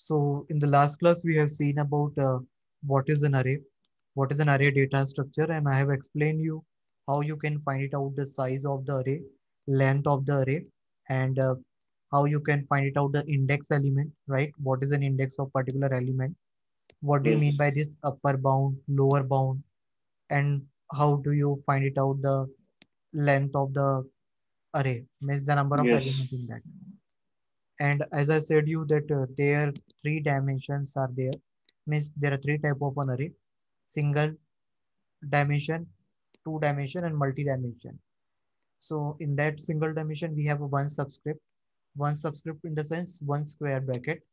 So in the last class, we have seen about what is an array, what is an array data structure, and I have explained you how you can find it out the size of the array, length of the array, and how you can find it out the index element, right? What is an index of particular element? What do you Yes. mean by this upper bound, lower bound, and how do you find it out the length of the array, means the number of Yes. element in that. And as I said you that there three dimensions are there, means there are three type of an array: single dimension, two dimension, and multi-dimension. So in that single dimension, we have a one subscript in the sense one square bracket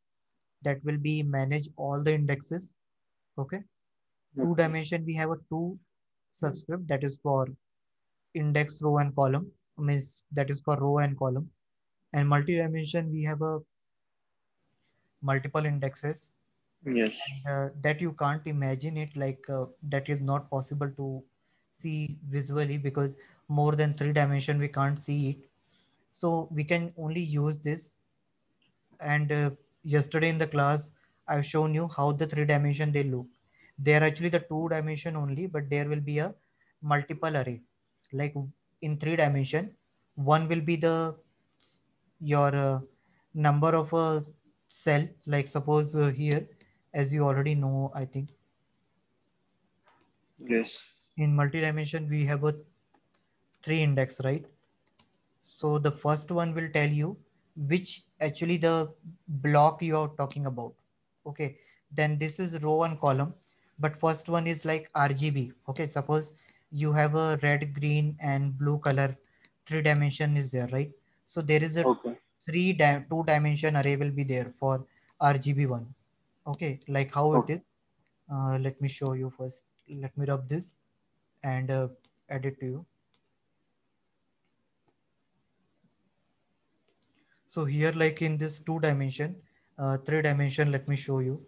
that will be manage all the indexes. Okay. Two Okay. dimension, we have a two subscript that is for index row and column, means that is for row and column. And multi-dimension, we have a multiple indexes, Yes. and that you can't imagine it, like that is not possible to see visually because more than three dimension we can't see it. So we can only use this. And yesterday in the class, I've shown you how the three dimension they look. They are actually the two dimension only, but there will be a multiple array. Like in three dimension, one will be the your number of a cell. Like suppose here, as you already know, I think Yes. in multi-dimension we have a three index, right? So the first one will tell you which actually the block you are talking about. Okay. Then this is row and column. But first one is like RGB. Okay. Suppose you have a red, green, and blue color. Three dimension is there, right? So there is a Okay. two dimension array will be there for RGB one. Okay. Like how it Okay. is. Let me show you first. Let me rub this and add it to you. So here, like in this two dimension, three dimension, let me show you.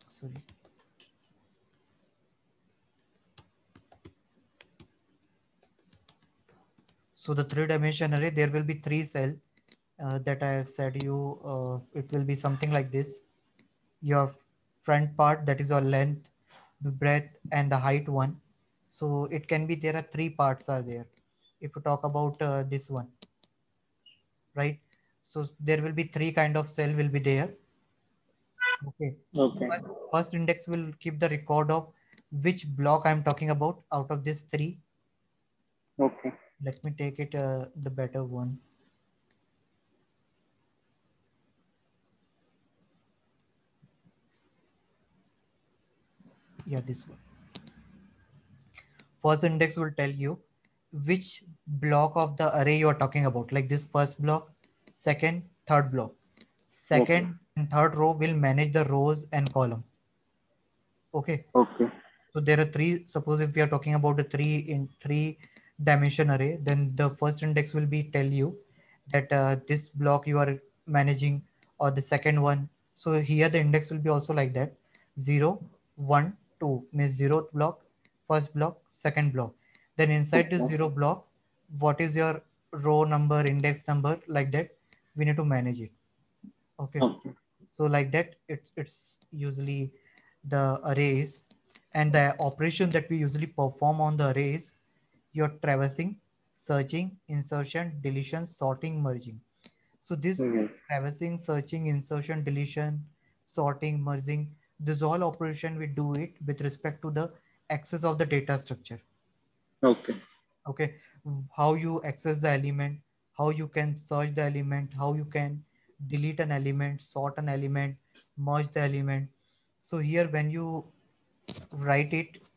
Sorry. So the three dimension array, there will be three cell that I have said you. It will be something like this. Your front part, that is your length, the breadth, and the height one. So it can be there are three parts are there. If you talk about this one, right? So there will be three kind of cell will be there. Okay. Okay. First index will keep the record of which block I'm talking about out of this three. Okay. Let me take it the better one. Yeah, this one. First index will tell you which block of the array you are talking about. Like this first block, second, third block. Okay. Second and third row will manage the rows and column. Okay. Okay. So there are three. Suppose if we are talking about a three dimension array, then the first index will be tell you that this block you are managing, or the second one. So here the index will be also like that: 0, 1, 2 means zeroth block, first block, second block. Then inside the Okay. zero block, what is your row number, index number, like that. We need to manage it. Okay. Okay. So like that, it's usually the arrays, and the operation that we usually perform on the arrays, you're traversing, searching, insertion, deletion, sorting, merging. So this Yes. traversing, searching, insertion, deletion, sorting, merging, this all operation we do it with respect to the access of the data structure. Okay. Okay. How you access the element, how you can search the element, how you can delete an element, sort an element, merge the element. So here when you write it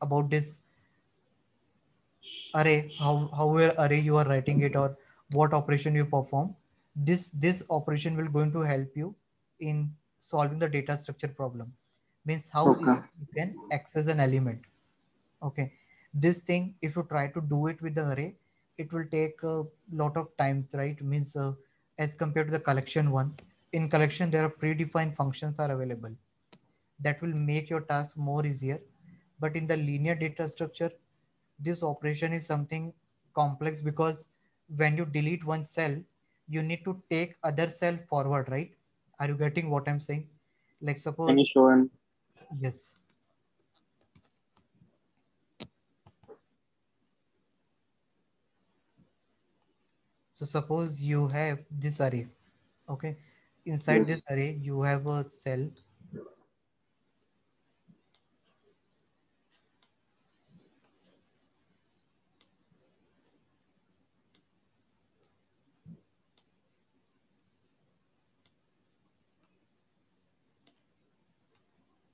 about this array, however array you are writing it, or what operation you perform, this operation will going to help you in solving the data structure problem. Means how Okay. you can access an element. Okay. This thing, if you try to do it with the array, it will take a lot of times, right? Means as compared to the collection one. In collection, there are predefined functions are available. that will make your task more easier. But in the linear data structure, this operation is something complex, because when you delete one cell, you need to take other cell forward, right? Are you getting what I'm saying? Like Can you suppose, show him? yes. So suppose you have this array. Okay. Inside Yes. this array, you have a cell.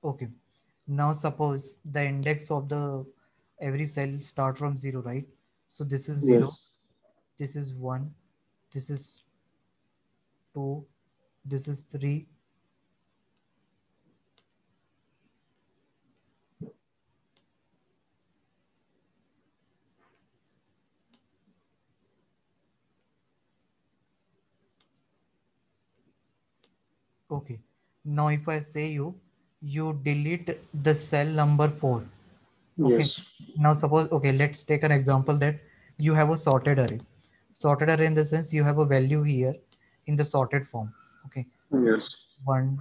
Okay. Now suppose the index of the every cell start from 0, right? So this is 0, Yes. this is 1, this is 2, this is 3. Okay. Now if I say you delete the cell number 4. Okay. Yes. Now suppose, okay, let's take an example that you have a sorted array. Sorted array in the sense you have a value here in the sorted form. Okay. So Yes. 1,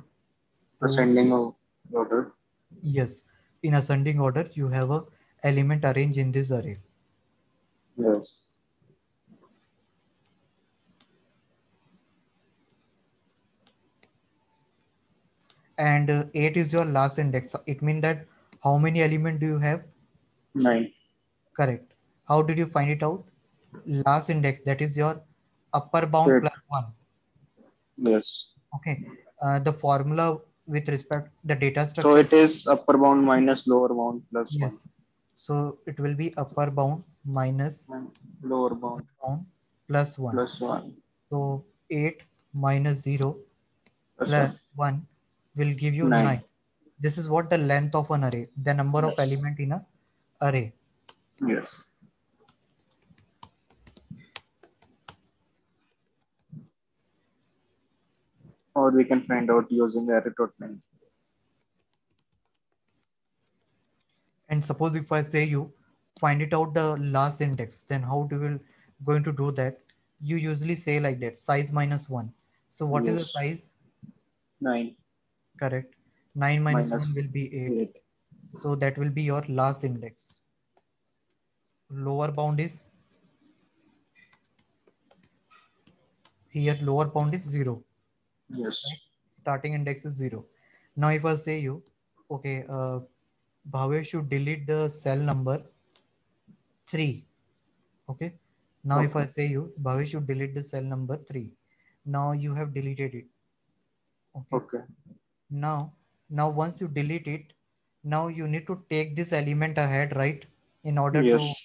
2, Ascending of order. yes. In ascending order, you have a element arranged in this array. Yes. And 8 is your last index. So it means that how many element do you have? 9. Correct. How did you find it out? Last index, that is your upper bound 8. plus 1. Yes. Okay. The formula with respect the data So structure, it is upper bound minus lower bound plus 1. yes. So it will be upper bound minus And lower lower bound bound plus 1. plus 1 So 8 minus 0 plus 1. plus 1 will give you 9. 9. This is what the length of an array, the number of Yes. element in a array. Yes. Or we can find out using array totaling. And suppose if I say you find it out the last index, then how do you will going to do that? You usually say like that, size minus 1. So what is the Yes. size? 9 Correct. 9 minus minus 1 will be 8. 8. So that will be your last index. Lower bound is here, lower bound is 0, Yes. right? Starting index is 0. Now if I say you, okay, Bhavesh should delete the cell number 3. Okay. Now if I Okay. say you, Bhavesh should delete the cell number 3. Now you have deleted it. Okay. Okay. Now once you delete it, now you need to take this element ahead, right? In order to, Yes.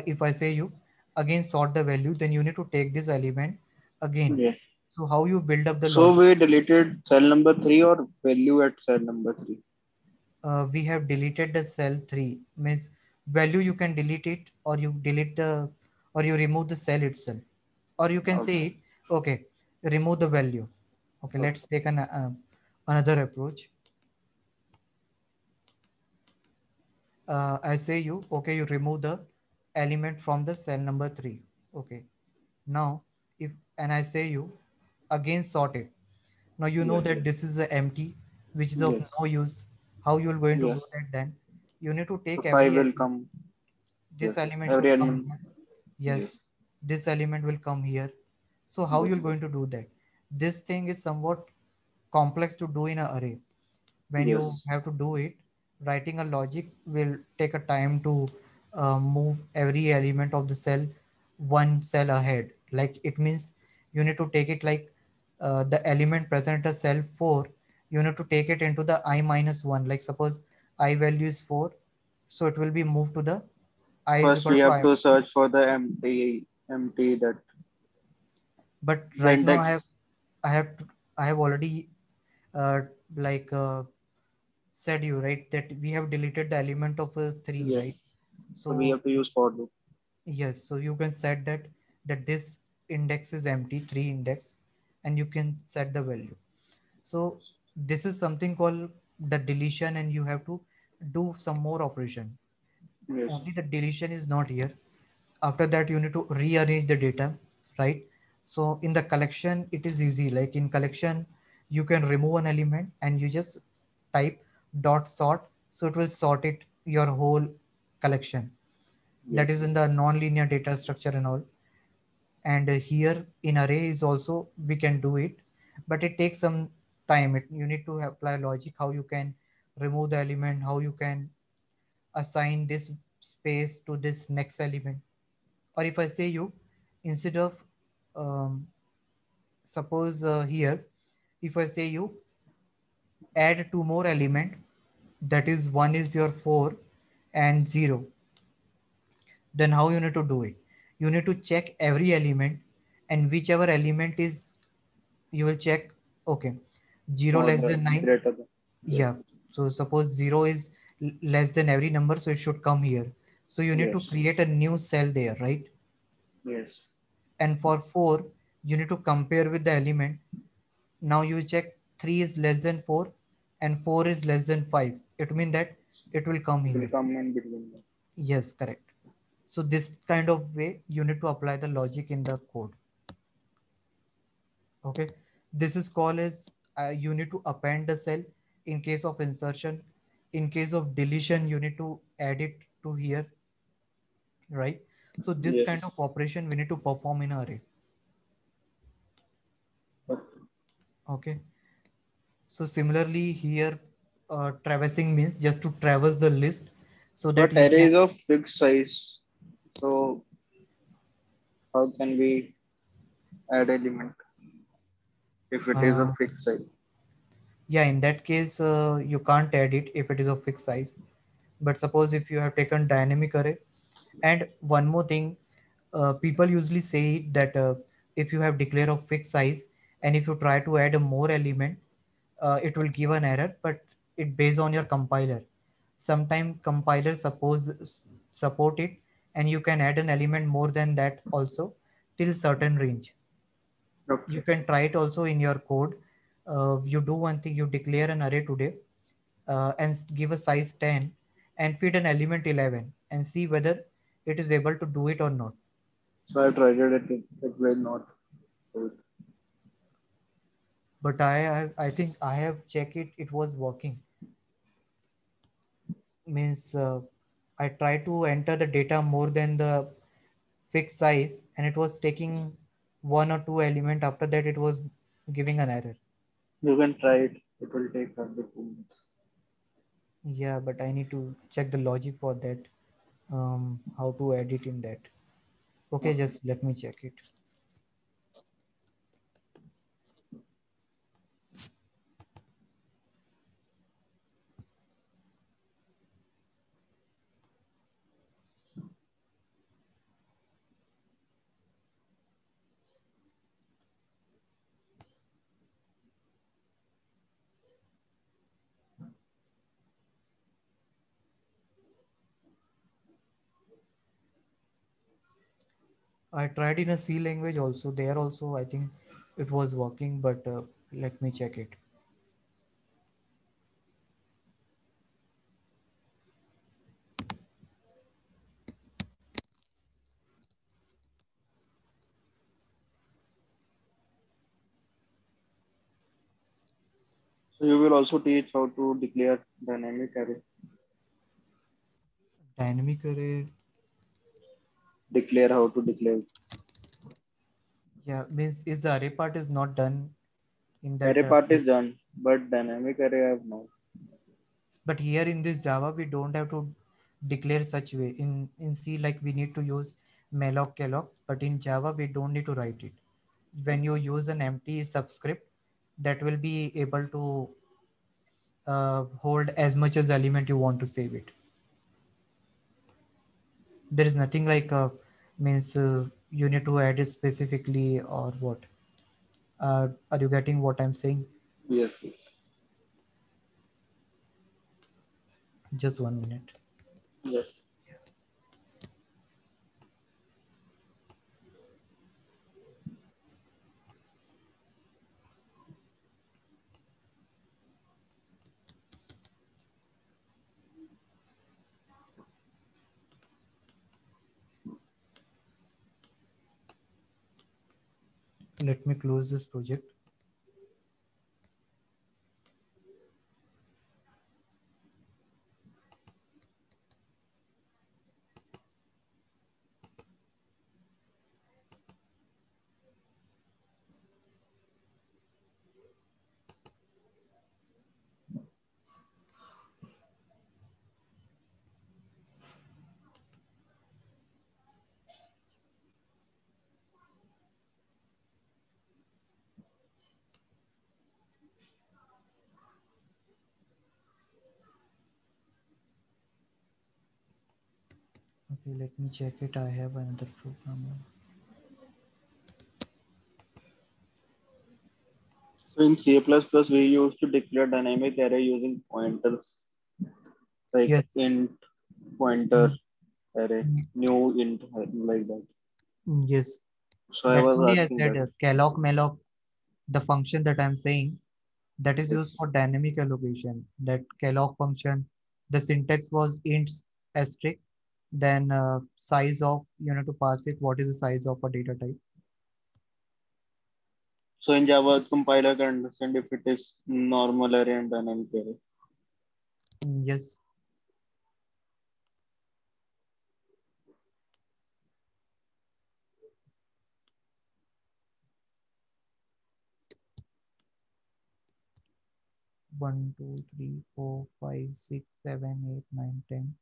if I say you again sort the value, then you need to take this element again. Yeah. So how you build up the So logic? we deleted cell number 3 or value at cell number 3. We have deleted the cell 3, means value you can delete it, or you delete the, or you remove the cell itself, or you can Okay. say, okay, remove the value. Okay, Okay. let's take an another approach. I say you, okay, you remove the element from the cell number 3. Okay. Now if, and I say you again sort it. Now you know Yes. that this is a empty, which is of Yes. no use. How you are going to Yes. do that then? You need to So take 5 every will element. come. This Yes. element should Every come element. here. Yes. Yes, this element will come here. So how Yes. you're going to do that? This thing is somewhat complex to do in an array. When Yes. you have to do it, writing a logic will take a time to move every element of the cell one cell ahead. Like it means you need to take it like the element present at cell 4, you need to take it into the I minus 1. Like suppose I value is 4, so it will be moved to the I is First equal we to have I. to search for the empty that But the right now index. I have to, I have already uh, like said you, right, that we have deleted the element of 3, Yes. right? So we So have to use for loop. yes, so you can set that this index is empty, 3 index, and you can set the value. So this is something called the deletion and you have to do some more operation. Yes. Only the deletion is not here. After that you need to rearrange the data, right? So in the collection it is easy, like in collection you can remove an element and you just type dot sort, so it will sort it your whole collection. Yes. That is in the non-linear data structure and all. And here in array is also we can do it, but it takes some time. You need to apply logic how you can remove the element, how you can assign this space to this next element. Or if I say you, instead of um, suppose here, if I say you add two more element, that is one is your 4 and 0, then how you need to do it? You need to check every element, and whichever element is, you will check, okay, 0 More less than than 9. greater than. Yes. Yeah, so suppose 0 is less than every number, so it should come here. So you need to Yes. create a new cell there, right? Yes. And for 4 you need to compare with the element. Now you check 3 is less than 4 and 4 is less than 5, it means that it will come It will here. come in between them. Yes, correct. So this kind of way you need to apply the logic in the code. Okay, this is called as you need to append the cell in case of insertion. In case of deletion you need to add it to here, right? So this Yes. kind of operation we need to perform in array. But, Okay, so similarly here, traversing means just to traverse the list so that but you array can is of fixed size. So how can we add element if it is a uh, fixed size? yeah, in that case you can't add it if it is of fixed size. But suppose if you have taken dynamic array, and one more thing, people usually say it that if you have declare of fixed size and if you try to add a more element, it will give an error, but it based on your compiler. Sometimes compiler support it, and you can add an element more than that also till certain range. You Okay. can try it also in your code. You do one thing, you declare an array today, and give a size 10 and feed an element 11 and see whether it is able to do it or not. So I tried it. It will not do it. But I think I have checked it, it was working. Means I tried to enter the data more than the fixed size and it was taking one or two element. After that it was giving an error. You can try it. It will take under 2 minutes. Yeah, but I need to check the logic for that, how to edit in that. Okay, Okay. just let me check it. I tried in a C language also. There also I think it was working, but let me check it. So you will also teach how to declare dynamic array. Dynamic array, Declare how to declare. yeah, means is the array part is not done in that. Array part is done, but dynamic array I have not. But here in this Java we don't have to declare such way. In C like we need to use malloc calloc, but in Java we don't need to write it. When you use an empty subscript, that will be able to hold as much as element you want to save it. There is nothing like means you need to add it specifically or what. Are you getting what I'm saying? Yes. Yes. Just 1 minute. Yes. Let me close this project. Okay, let me check it. I have another program. So in C++, we used to declare dynamic array using pointers like Yes. int, pointer, Mm, array, mm, new int, like that. yes. So I That's was only I asking said that. calloc malloc, the function that I'm saying, that is used Yes. for dynamic allocation. That calloc function, the syntax was int asterisk, then size of, you know, to pass it, what is the size of a data type. So in Java, compiler can understand if it is normal array and dynamic array. Yes. 1, 2, 3, 4, 5, 6, 7, 8, 9, 10.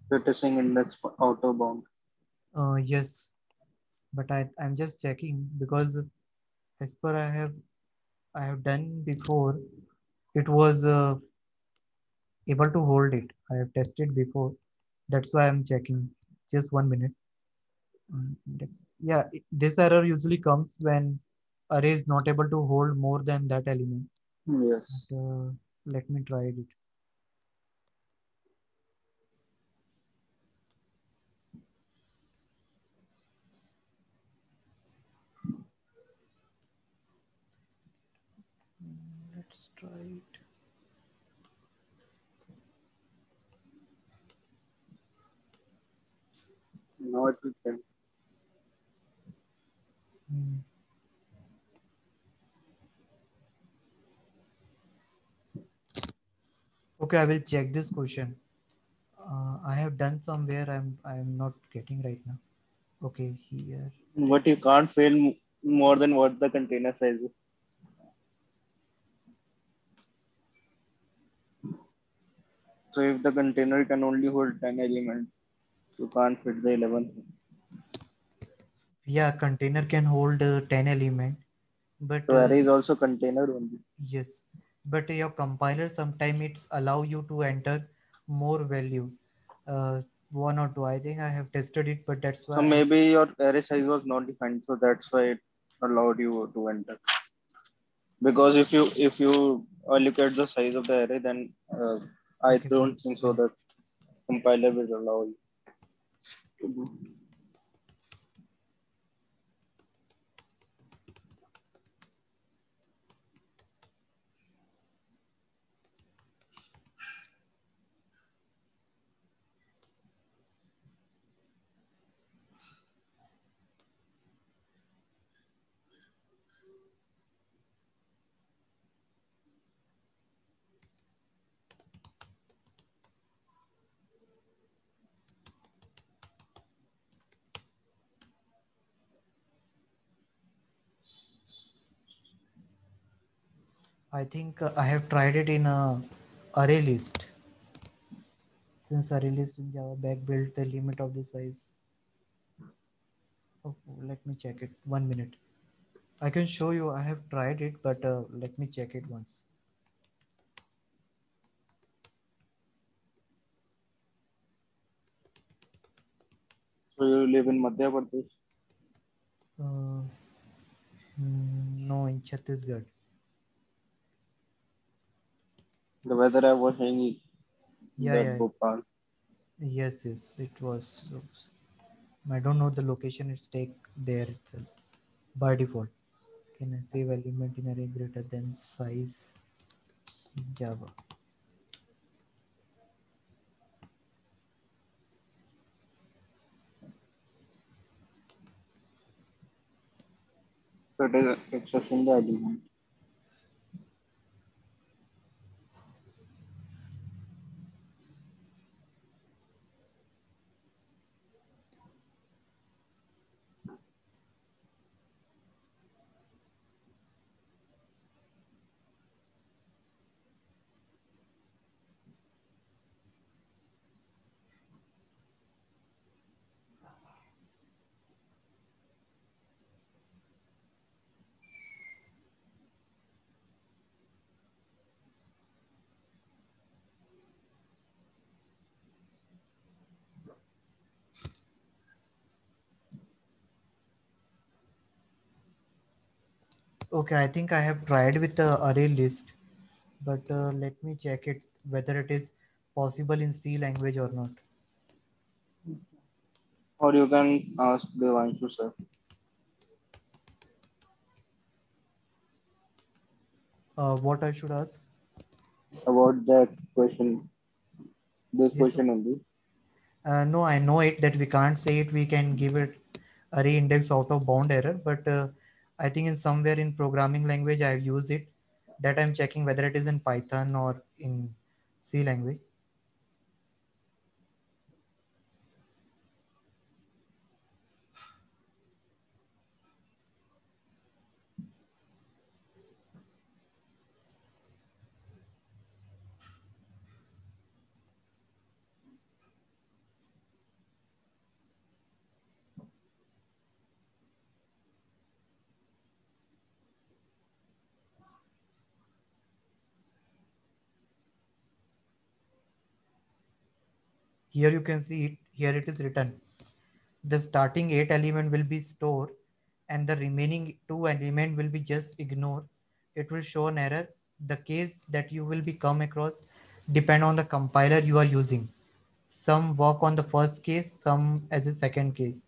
So it is saying index outer bound. Yes, but I'm just checking because as per I have done before, it was able to hold it. I have tested before. That's why I'm checking. Just 1 minute. Yeah, this error usually comes when array is not able to hold more than that element. Yes. But, let me try it. 'Let's try it. Now it will print. Hmm. Okay, I will check this question. I have done somewhere. I'm not getting right now. Okay, here. But you can't fail more than what the container size is. So if the container can only hold 10 elements, you can't fit the 11th. Yeah, container can hold 10 element, but So array is also container only. yes, but your compiler sometime it's allow you to enter more value, uh, one or two. I think I have tested it, but that's So why I'm maybe your array size was not defined, so that's why it allowed you to enter. Because if you look at the size of the array, then I okay. don't think so that compiler will allow you to do. I think I have tried it in a array list. Since array list in Java back built the limit of the size. Oh, let me check it. 1 minute. I can show you. I have tried it, but let me check it once. So you live in Madhya Pradesh. Uh, no, in Chhattisgarh. The weather I was saying is Yeah, that yeah. Bhopal. Yes, yes, it was. I don't know the location. It's take there itself by default. Can I save element in array greater than size Java? So it is accessing the element. Okay, I think I have tried with the array list, but let me check it whether it is possible in C language or not. Or you can ask Devanshu sir What I should ask? about that question, this Yes. question only. No, I know it that we can't say it. We can give it array index out of bound error, but I think in somewhere in programming language I've used it. That I'm checking whether it is in Python or in C language. Here you can see it. Here it is written. The starting 8 element will be stored and the remaining 2 element will be just ignored. It will show an error. The case that you will be come across depend on the compiler you are using. Some work on the first case, some as a second case.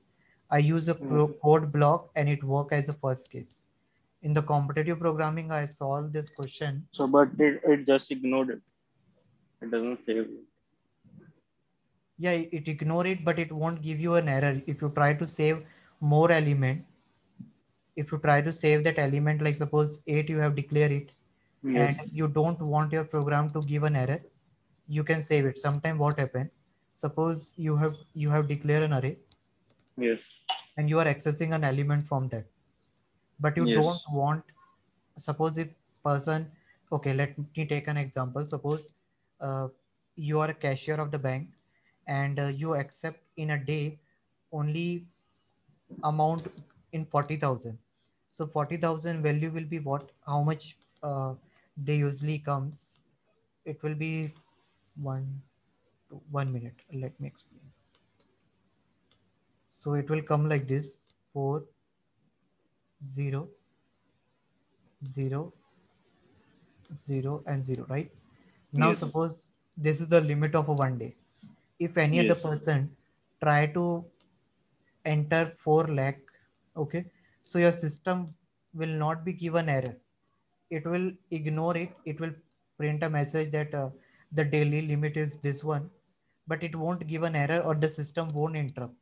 I use a Hmm. code block and it work as a first case. In the competitive programming, I solved this question. So, but it just ignored it. It doesn't save it. Yeah, it ignore it, but it won't give you an error. If you try to save more element, if you try to save that element, like suppose 8 you have declared it, Yes. and you don't want your program to give an error, you can save it. Sometime what happen? Suppose you have declared an array Yes. and you are accessing an element from that, but you Yes. don't want, suppose if person, okay, let me take an example. Suppose uh, you are a cashier of the bank and you accept in a day only amount in 40,000. So 40,000 value will be what, how much they usually comes, it will be 1 minute, let me explain. So it will come like this: 4 0 0 0 and 0, right? Now Yes. suppose this is the limit of a 1 day. If any other Yes. person try to enter 4 lakh, okay, so your system will not be given error. It will ignore it. It will print a message that the daily limit is this one, but it won't give an error or the system won't interrupt.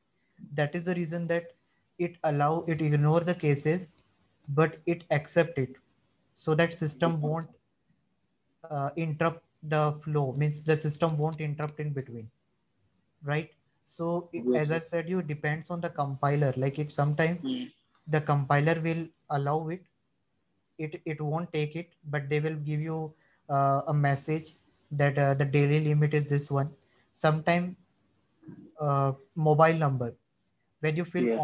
That is the reason that it ignore the cases, but it accept it, so that system won't interrupt the flow, means the system won't interrupt in between, right? So Yes. as I said, you depends on the compiler. Like if sometime Hmm. the compiler will allow it, it won't take it, but they will give you a message that the daily limit is this one. Sometime mobile number, when you fill Yes.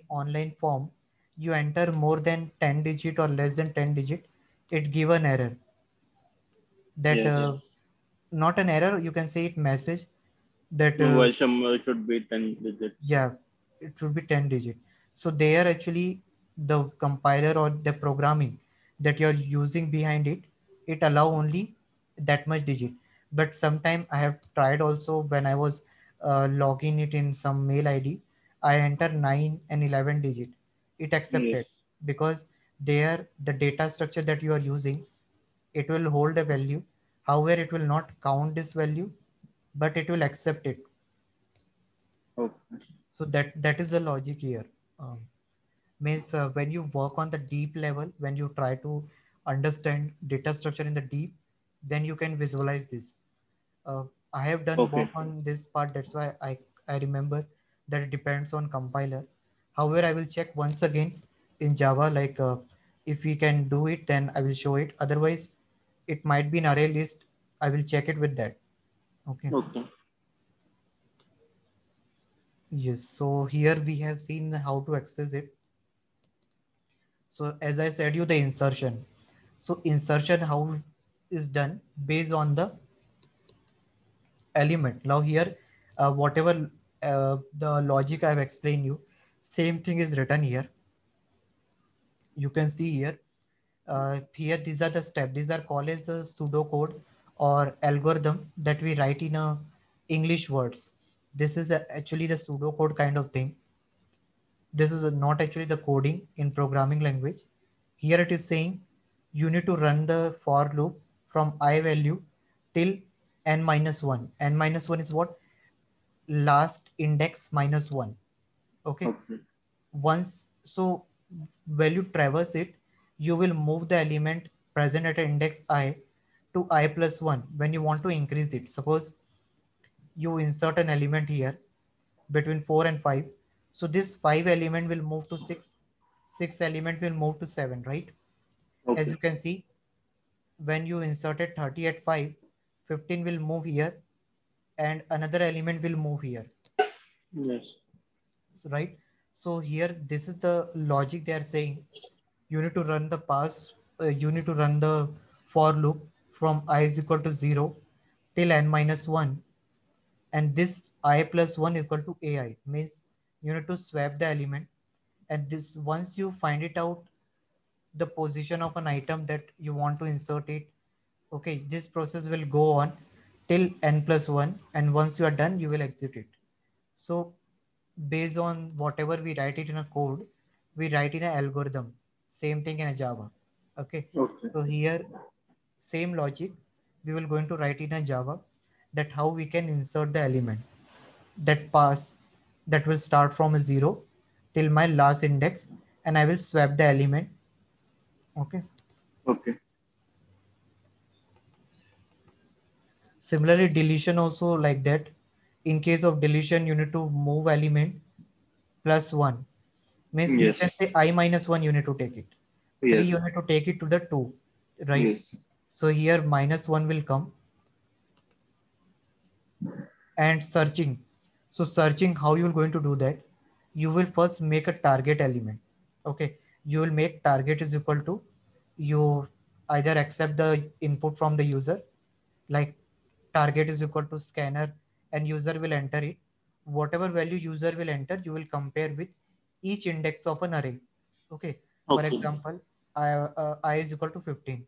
online form, you enter more than 10 digit or less than 10 digit, it give an error that Yes. not an error, you can say it message that Mobile number should be 10 digits. yeah, it should be 10 digit. So there actually the compiler or the programming that you're using behind it, it allow only that much digit. But sometime I have tried also when I was login it in some mail ID. I enter 9 and 11 digit. It Yes. accepted because there the data structure that you are using, it will hold a value. However, it will not count this value, but it will accept it. Okay. So that is the logic here. Um, Means when you work on the deep level, when you try to understand data structure in the deep, then you can visualize this. uh, I have done Okay. work on this part. That's why I remember that it depends on compiler. However, I will check once again in Java, like if we can do it, then I will show it. Otherwise, it might be in array list. I will check it with that. Okay. Okay. Yes. So here we have seen how to access it. So as I said you the insertion. So insertion how is done based on the element. Now here, whatever the logic I have explained you, same thing is written here. You can see here. Here these are the steps. These are called as a pseudocode or algorithm that we write in English words. This is actually the pseudocode kind of thing. This is not actually the coding in programming language. Here it is saying you need to run the for loop from I value till n minus 1. N minus 1 is what? Last index minus 1. Okay. Okay. Once, so when you traverse it, you will move the element present at index I to I plus 1 when you want to increase it. Suppose you insert an element here between 4 and 5. So this 5 element will move to 6. 6 element will move to 7, right? As Okay. you can see, when you inserted 30 at 5, 15 will move here and another element will move here. Yes. So, right? So here, this is the logic they are saying. You need to run the you need to run the for loop from I is equal to 0 till n minus 1, and this I plus 1 equal to ai, means you need to swap the element. And this, once you find it out the position of an item that you want to insert it, okay, this process will go on till n plus 1, and once you are done you will exit it. So based on whatever we write it in a code, we write in an algorithm. Same thing in a Java. Okay. Okay. So here, same logic, we will going to write in a Java, that how we can insert the element that pass, that will start from a 0 till my last index, and I will swap the element. Okay. Okay. Similarly, deletion also like that. In case of deletion, you need to move element plus 1. Means you can Yes. say I minus 1 you need to take it. 3 Yes. you need to take it to the 2, right? Yes. So here minus 1 will come. And searching. So searching, how you are going to do that? You will first make a target element. Okay. You will make target is equal to, you either accept the input from the user, like target is equal to scanner, and user will enter it. Whatever value user will enter, you will compare with each index of an array. Okay. For Okay. example, I is equal to 15.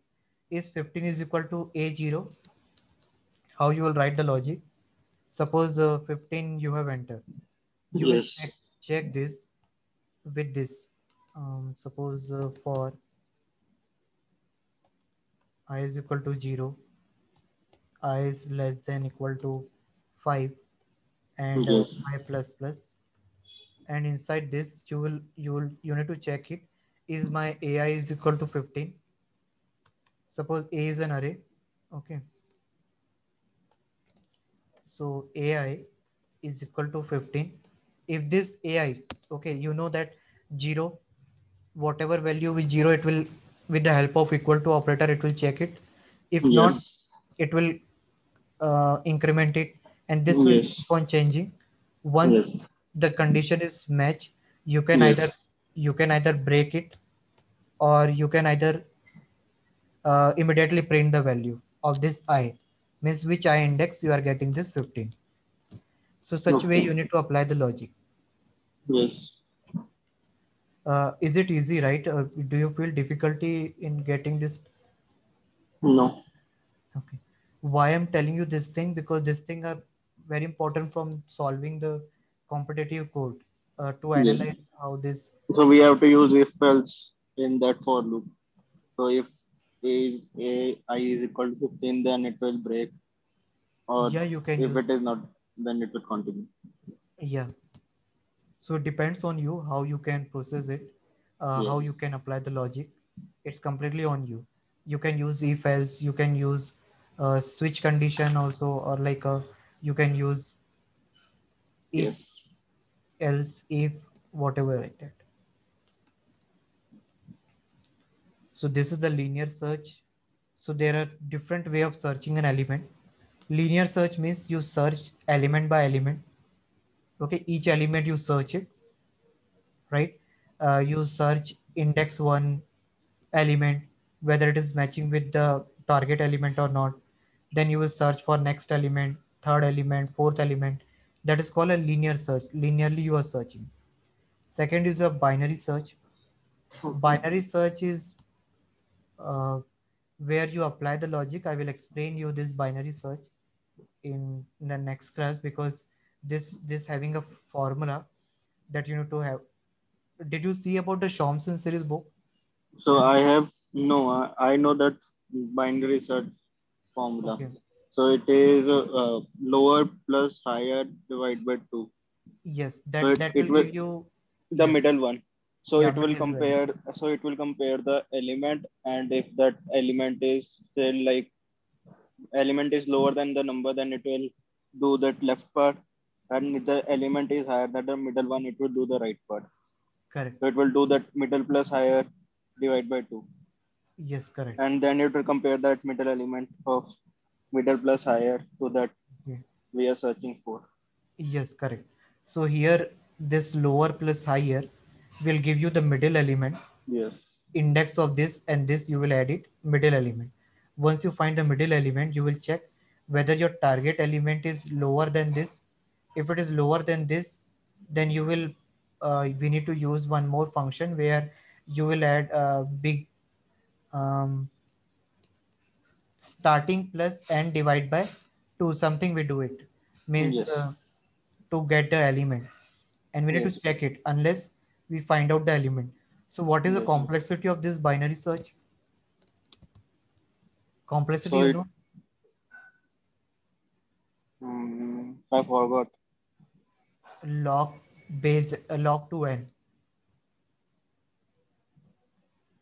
Is 15 is equal to a0? How you will write the logic? Suppose 15 you have entered. You will Yes. check this with this. Suppose for I is equal to 0, I is less than equal to 5, and Yes. I plus plus. And inside this, you need to check it. Is my AI is equal to 15? Suppose A is an array. Okay. So AI is equal to 15. If this AI, okay, you know that 0, whatever value with 0, it will, with the help of equal to operator, it will check it. If not, Yes. it will increment it, and this will Yes. keep on changing. Once Yes. the condition is match, you can Yes. either, you can either break it, or you can either immediately print the value of this I, means which I index you are getting this 15. So such way Okay. you need to apply the logic. Yes. Is it easy, right? Do you feel difficulty in getting this? No. Okay. Why I'm telling you this thing? Because this thing are very important from solving the competitive code to Yes. analyze how this. So we have to use if else in that for loop. So if a I is equal to 15, then it will break, or Yeah, you can if use. it is not, then it will continue. Yeah, so it depends on you how you can process it, Yes. how you can apply the logic. It's completely on you. You can use if else, you can use switch condition also, or like you can use if Yes. else if, whatever like that. So this is the linear search. So there are different way of searching an element. Linear search means you search element by element. Okay, each element you search it, right? You search index one element, whether it is matching with the target element or not. Then you will search for next element, third element, fourth element. That is called a linear search. Linearly you are searching. Second is a binary search. Okay. Binary search is uh, where you apply the logic. I will explain you this binary search in the next class, because this having a formula that you need to have. Did you see about the Chomsky series book? So I have no. I know that binary search formula. Okay. So it is lower plus higher divided by two. Yes, So that will it will give you. the Yes. middle one. So Yeah, it will middle value. compare. So it will compare the element, and if that element is still like element is lower than the number, then it will do that left part, and if the element is higher than the middle one, it will do the right part. Correct. So it will do that middle plus higher divide by two, Yes, correct. and then it will compare that middle element of middle plus higher to that Okay. we are searching for. Yes, correct. So here this lower plus higher will give you the middle element, Yes. index of this, and this you will add it middle element. Once you find the middle element, you will check whether your target element is lower than this. If it is lower than this, then you will we need to use one more function where you will add a big um, starting plus and divide by 2, something we do it means Yes. to get the element, and we need to Yes. check it unless we find out the element. So what is the Yes. complexity of this binary search? Complexity, So you it know, I forgot. log base log to n.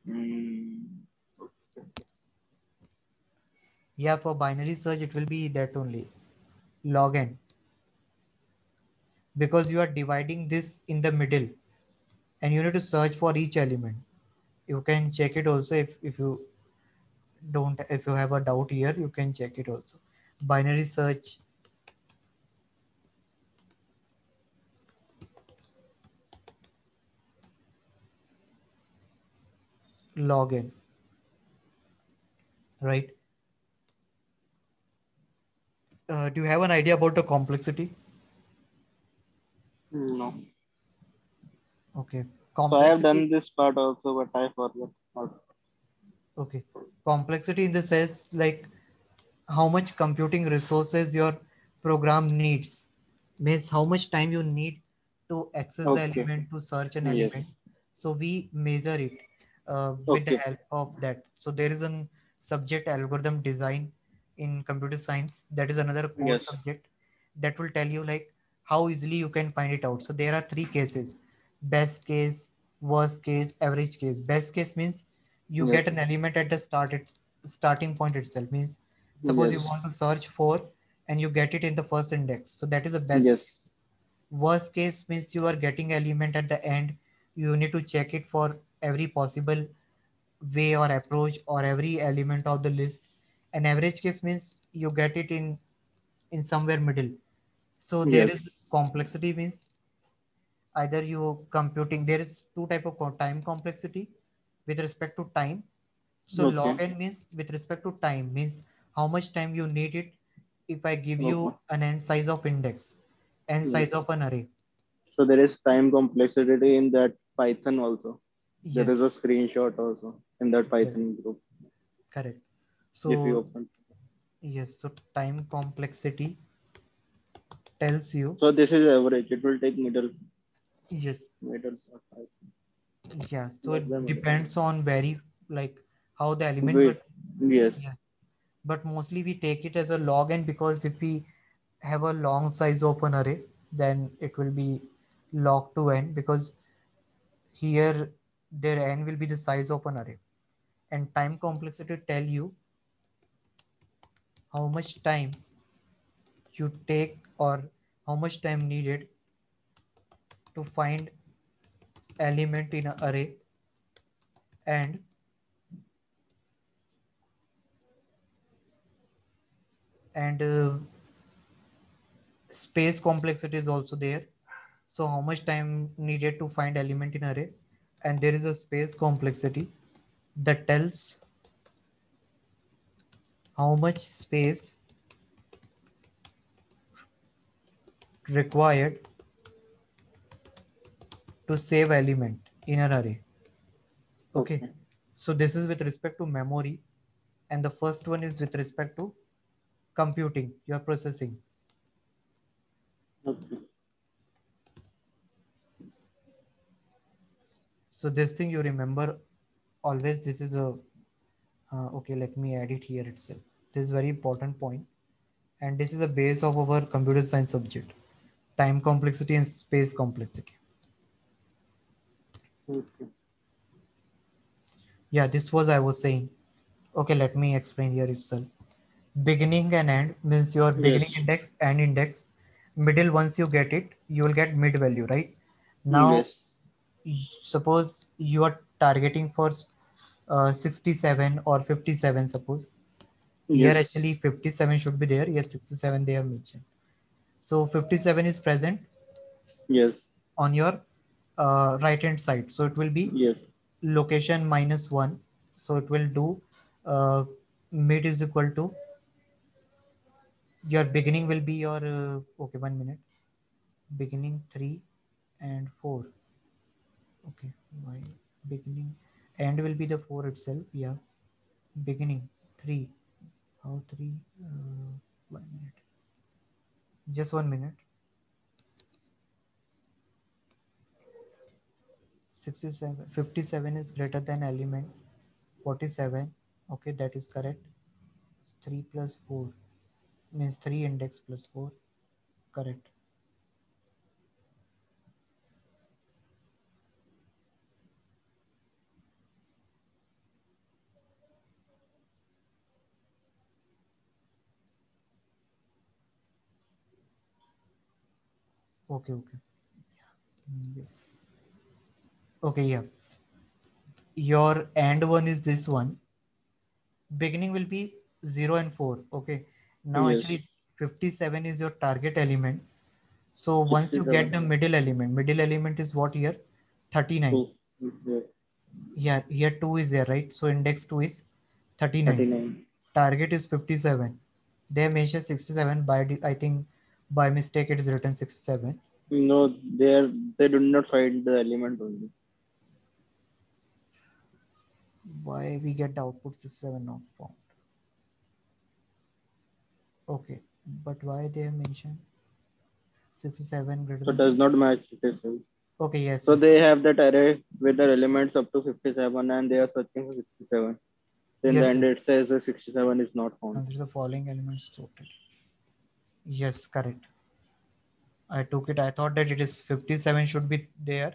Mm, Yeah, for binary search it will be that only, log n, because you are dividing this in the middle and you need to search for each element. You can check it also if you don't, if you have a doubt here, you can check it also. Binary search log n, right? Do you have an idea about the complexity? no. Okay, So I have complexity. done this part also, but I forgot. Okay, complexity in the sense like how much computing resources your program needs, means how much time you need to access the Okay. element, to search an element. Yes. So we measure it with the Okay. help of that. So there is a subject, algorithm design, in computer science. That is another core Yes. subject that will tell you like how easily you can find it out. So there are three cases: best case, worst case, average case. Best case means you Yes. get an element at the starting point itself. Means suppose you Yes. want to search for and you get it in the first index, so that is the best case. Yes. Worst case means you are getting element at the end, you need to check it for every possible way or approach or every element of the list. An average case means you get it in somewhere middle. So there Yes. is complexity means either you computing, there is two type of time complexity with respect to time. So Okay. log n means with respect to time, means how much time you need it. If I give you Okay. an n size of index, n Yes. size of an array. So there is time complexity in that Python also. There is Yes, a screenshot also in that yes, Python group correct. if you So open. yes, so time complexity tells you. So this is average. It will take middle, Yes. middle, I Yeah, so less it than middle. depends on very like how the element will. Wait, yes. Yeah, but mostly we take it as a log n, because if we have a long size of an array, then it will be log to n, because here their n will be the size of an array, and time complexity tell you how much time you take, or how much time needed to find element in an array. And and space complexity is also there. So how much time needed to find element in array, and there is a space complexity that tells how much space required to save element in an array. Okay, Okay. so this is with respect to memory, and the first one is with respect to computing, your processing. Okay. So this thing you remember always. This is a okay, let me add it here itself. This is very important point, and this is the base of our computer science subject: time complexity and space complexity. Okay. Yeah, this was I was saying. Okay, let me explain here itself. Beginning and end means your beginning Yes. index and index. Middle, once you get it, you will get mid value, right? Now, Yes. suppose you are targeting for 67 or 57, suppose. Here Yes. actually 57 should be there. Yes, 67 they have mentioned. So 57 is present Yes. on your right hand side. So it will be Yes. location minus 1. So it will do uh, mid is equal to your beginning will be your okay, 1 minute. Beginning 3 and 4. Okay, why beginning end will be the 4 itself. Yeah, beginning 3. How 3? 1 minute. Just 1 minute. 67, 57 is greater than element 47. Okay, that is correct. 3 plus 4 means 3 index plus 4. Correct. Okay, okay. Yes. Okay, yeah. Your and one is this one. Beginning will be 0 and 4. Okay. Now Yes. actually 57 is your target element. So once you get 67. the middle element is what here? 39. 2. Yes. Yeah, here 2 is there, right? So index 2 is 39. 39. Target is 57. They mention 67 by I think by mistake it is written 67. No, they do not find the element only. Why we get the output 67 not found? Okay, but why they have mentioned 67 greater So than does 50? not match 57. Okay, yes, So they yes. have that array with their elements up to 57 and they are searching for 67. In the Yes, end, yes. it says the 67 is not found. Consider the following elements total. Yes, correct. I took it. I thought that it is 57 should be there.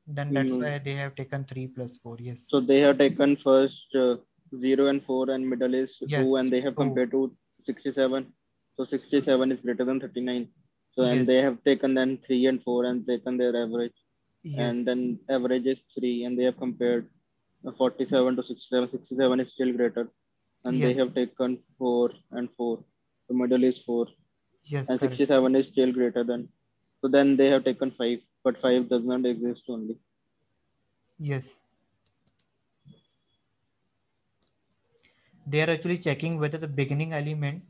Then that's No. why they have taken 3 plus 4. Yes. So they have taken first 0 and 4 and middle is 2 and Yes. they have 2. compared to 67. So So, 67 is greater than 39. So and yes. they have taken then 3 and 4 and taken their average. Yes. And then average is 3 and they have compared 47 to 67. 67 is still greater. And they Yes. have taken 4 and 4. The middle is 4 Yes, and correct. 67 is still greater than. So then they have taken 5, but 5 does not exist only. Yes. They are actually checking whether the beginning element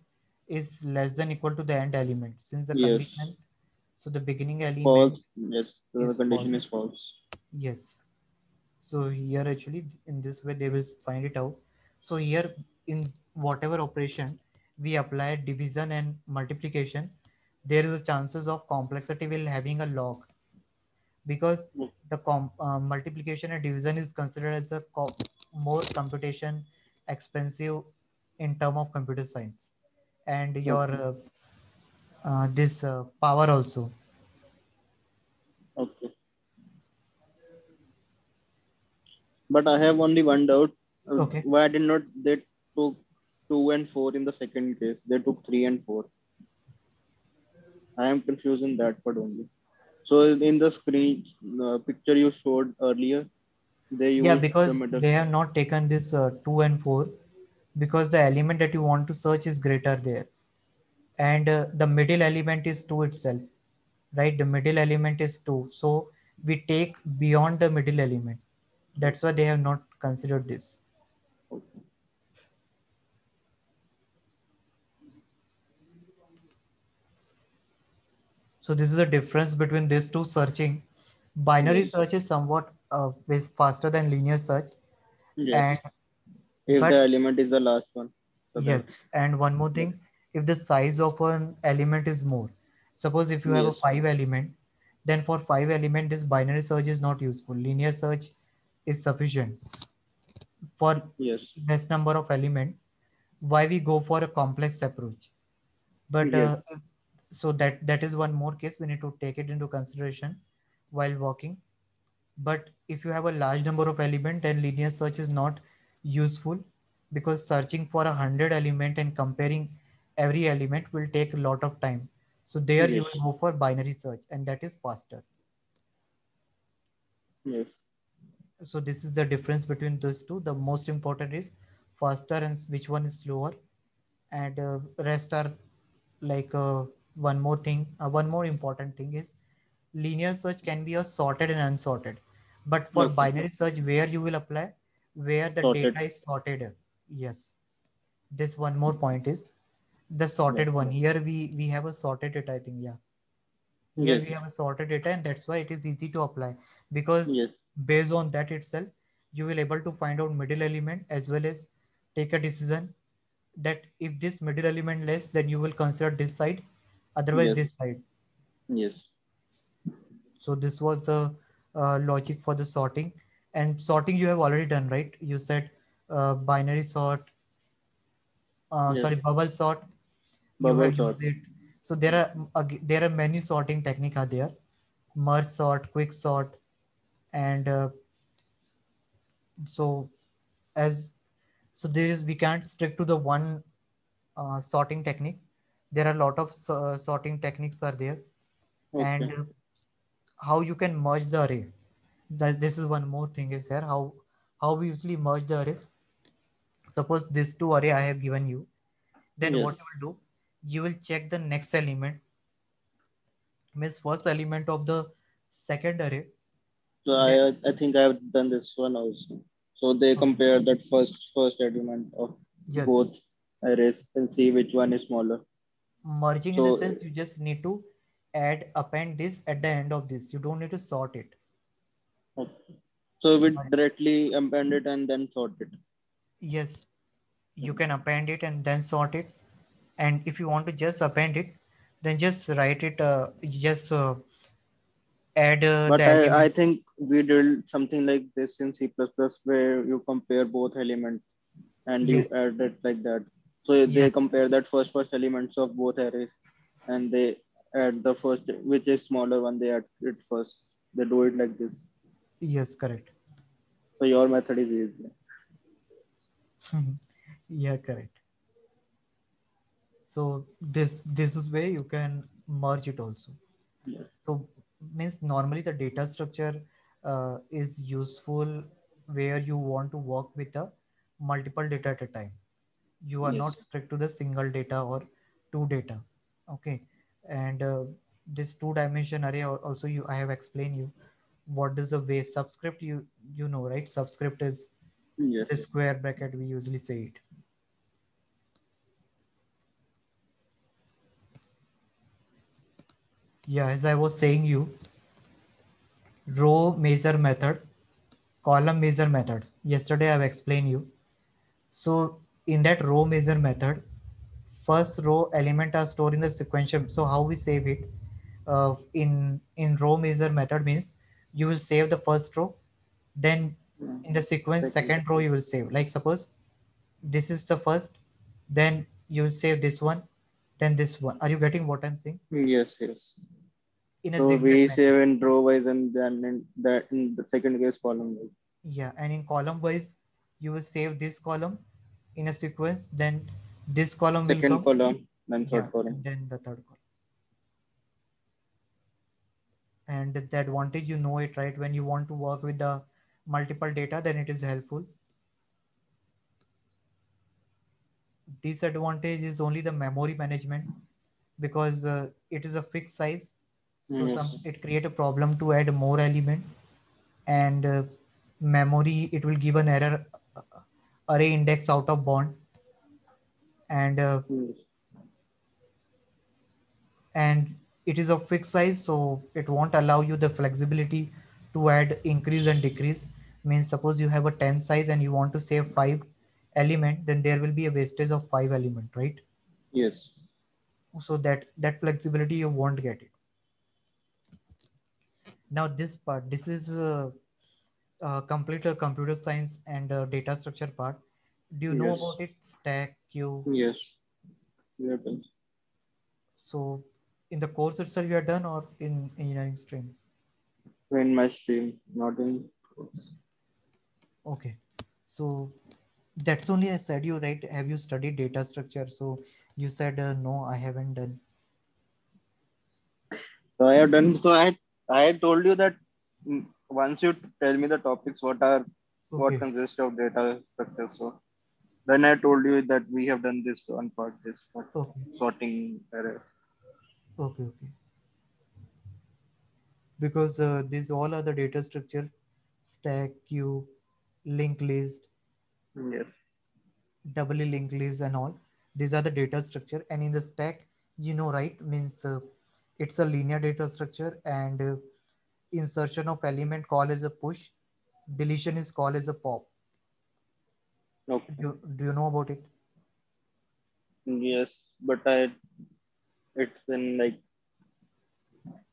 is less than equal to the end element. Since the Yes, condition, so the beginning element false. Yes, the is condition is false. false. Yes. So here actually in this way they will find it out. So here in whatever operation we apply division and multiplication, there is a chances of complexity will having a log, because the multiplication and division is considered as a more computation expensive in term of computer science, and your Okay. this power also. Okay. But I have only one doubt. Okay. Why did not they took 2 and 4 in the second case? They took 3 and 4. I am confused in that part only. So in the screen picture you showed earlier, they Yeah, used the because middle. they have not taken this 2 and 4, because the element that you want to search is greater there, and the middle element is 2 itself, right? The middle element is 2, so we take beyond the middle element. That's why they have not considered this. Okay. So this is the difference between these two searching. Binary Yes. search is somewhat is faster than linear search, Yes. and If the but element is the last one. So that. yes, and one more Yes. thing, if the size of an element is more, suppose if you have a Yes. 5 element, then for 5 element this binary search is not useful. Linear search is sufficient for Yes. less number of element. Why we go for a complex approach? But Yes. so that is one more case we need to take it into consideration while working. But if you have a large number of element, then linear search is not useful, because searching for 100 element and comparing every element will take a lot of time. So there you Yes. will go for binary search, and that is faster. Yes. So this is the difference between those two. The most important is faster and which one is slower, and rest are like one more thing. One more important thing is linear search can be a sorted and unsorted, but for Okay. binary search where you will apply where the Sorted. data is sorted. Yes, this one more point is the Yeah. sorted one. Here we have a sorted data, I think. Yeah, here Yes. we have a sorted data, and that's why it is easy to apply, because Yes. based on that itself you will able to find out middle element as well as take a decision that if this middle element less, then you will consider this side, otherwise Yes. this side. Yes. So this was the logic for the sorting. And sorting you have already done, right? You said binary sort, Yes. sorry, bubble sort. You Bubble have sort. used it. So there are many sorting technique are there: merge sort, quick sort, and so as so there is we can't stick to the one sorting technique. There are a lot of sorting techniques are there, and Okay. how you can merge the array. That this is one more thing is here, how we usually merge the array. Suppose this two array I have given you, then Yes. what you will do, you will check the next element, means first element of the second array. So Then I think I have done this one also. So they okay, compare that first element of yes, both arrays and see which one is smaller. merging in the So sense you just need to add append this at the end of this. You don't need to sort it. okay. So we But directly append it and then sort it. yes, you can append it and then sort it. And if you want to just append it, then just write it. Just add the But I element. think we did something like this in C++ where you compare both elements and you Yes, add it like that. So they yes, compare that first elements of both arrays and they add the first which is smaller one they add it first. They do it like this. yes, correct. So your method is easy. Yeah, correct. So this is where you can merge it also. Yes. So means normally the data structure is useful where you want to work with a multiple data at a time. You are Yes. not strict to the single data or two data. Okay, and this two dimension array also you I have explained you what is the way subscript, you know, right? Subscript is the Yes. square bracket we usually say it. Yeah, as I was saying you, row measure method, column measure method. Yesterday I've explained you. So in that row measure method, first row element are stored in the sequential. So how we save it, in row measure method means you will save the first row, then Mm. in the sequence Second. second row you will save, like suppose this is the first, then you will save this one, then this one. Are you getting what I'm saying? Yes, yes. In a So zigzag we manner. save in row wise and then in the second case column wise. Yeah, and in column wise you will save this column in a sequence, then this column will Second come. column, then Yeah, third column. and then the third column. And the advantage, you know it, right? When you want to work with the multiple data, then it is helpful. Disadvantage is only the memory management, because it is a fixed size, so some Yes. it create a problem to add more element. And memory, it will give an error, uh, array index out of bound. And Yes. and it is of fixed size, so it won't allow you the flexibility to add increase and decrease. Means suppose you have a 10 size and you want to save 5 element, then there will be a wastage of 5 element, right? Yes. So that flexibility you won't get it. Now this part, this is complete computer science and data structure part. Do you know Yes. about it, stack queue? Yes. We have done. So in the course itself you are done, or in engineering stream? In my stream, not in course. Okay, so that's only I said you, right? Have you studied data structure? So you said no, I haven't done. So I have done. I told you that once you tell me the topics, what Okay, consist of data structure. So then I told you that we have done this one part, this part, okay, sorting error. okay, okay. Because these all are the data structure: stack, queue, linked list, Yes. doubly linked list, and all. These are the data structure. And in the stack, right? Means it's a linear data structure, and insertion of element call as a push, deletion is called as a pop. Okay. Do you know about it? Yes, but it's in like